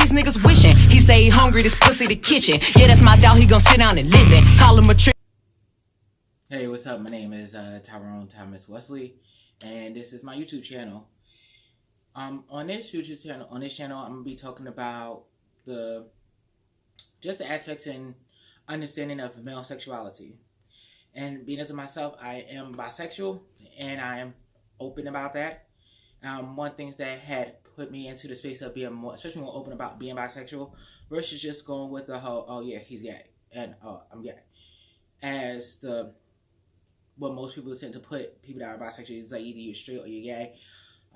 these niggas wishing. He say he hungry, this pussy the kitchen. Yeah, that's my dog, he gon' sit down and listen. Call him a trick. Hey, what's up? My name is Tyrone Thomas Wesley, and this is my YouTube channel. On this channel, I'm gonna be talking about the aspects and understanding of male sexuality. And being as myself, I am bisexual, and I am open about that. One thing that had put me into the space of being especially more open about being bisexual versus just going with the whole, oh yeah, he's gay, and oh, I'm gay, as what most people tend to put people that are bisexual is like either you're straight or you're gay.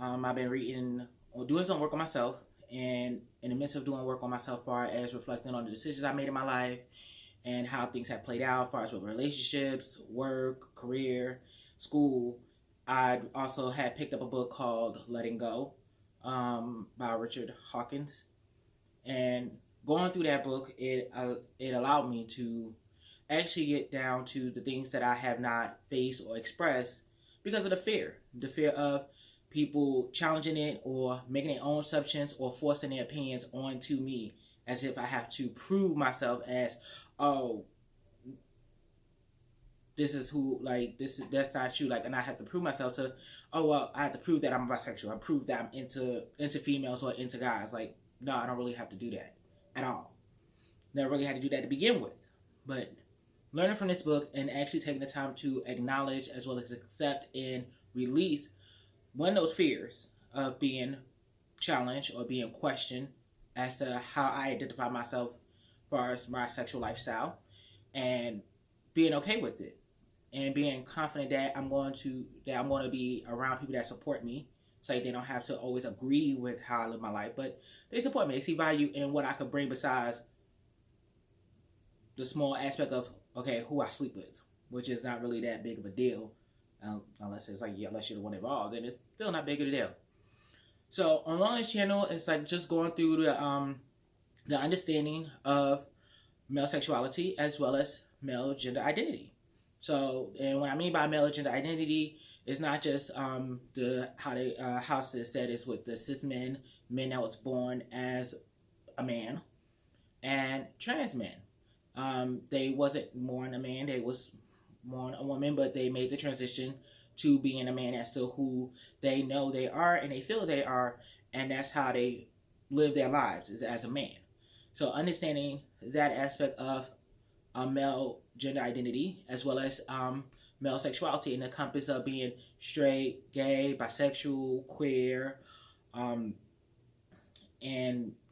I've been reading or doing some work on myself, and in the midst of doing work on myself, as far as reflecting on the decisions I made in my life and how things have played out, as far as with relationships, work, career, school. I also had picked up a book called Letting Go by Richard Hawkins, and going through that book, it allowed me to actually get down to the things that I have not faced or expressed because of the fear of people challenging it or making their own assumptions or forcing their opinions onto me, as if I have to prove myself as, oh, this is who, like, that's not you, like, and I have to prove myself to, oh, well, I have to prove that I'm bisexual, I prove that I'm into females or into guys. Like, no, I don't really have to do that at all. Never really had to do that to begin with. But learning from this book and actually taking the time to acknowledge as well as accept and release one of those fears of being challenged or being questioned as to how I identify myself as far as my sexual lifestyle, and being okay with it, and being confident that I'm going to be around people that support me, so they don't have to always agree with how I live my life, but they support me. They see value in what I could bring besides the small aspect of, okay, who I sleep with, which is not really that big of a deal, unless it's like, yeah, unless you're the one involved, then it's still not big of a deal. So on this channel, it's like just going through the understanding of male sexuality as well as male gender identity. So, and what I mean by male gender identity is not just how it said is with the cis men that was born as a man, and trans men. They wasn't born a man, they was born a woman, but they made the transition to being a man. That's still who they know they are and they feel they are, and that's how they live their lives, is as a man. So understanding that aspect of male gender identity as well as male sexuality in the compass of being straight, gay, bisexual, queer, and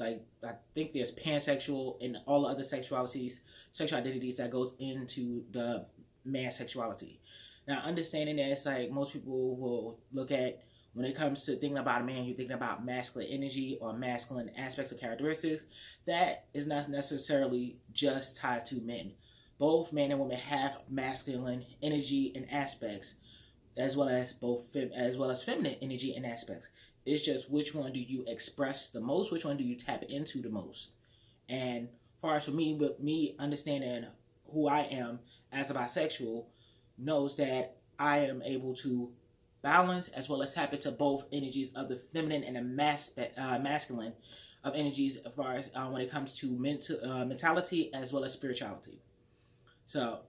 like I think there's pansexual and all other sexual identities that goes into the man sexuality. Now, understanding that it's like most people will look at, when it comes to thinking about a man, you're thinking about masculine energy or masculine aspects or characteristics. That is not necessarily just tied to men. Both men and women have masculine energy and aspects, as well as feminine energy and aspects. It's just which one do you express the most, which one do you tap into the most. And as far as for me, with me understanding who I am as a bisexual, knows that I am able to balance as well as tap into both energies of the feminine and the masculine of energies, as far as when it comes to mentality as well as spirituality. So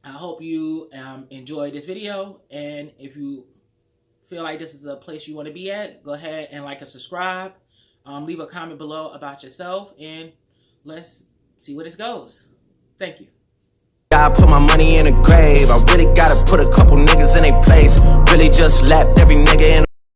I hope you enjoyed this video, and if you feel like this is a place you want to be at, go ahead and like and subscribe. Leave a comment below about yourself, and let's see where this goes. Thank you. I put my money in a grave. I really gotta put a couple niggas in a place. Really just lapped every nigga in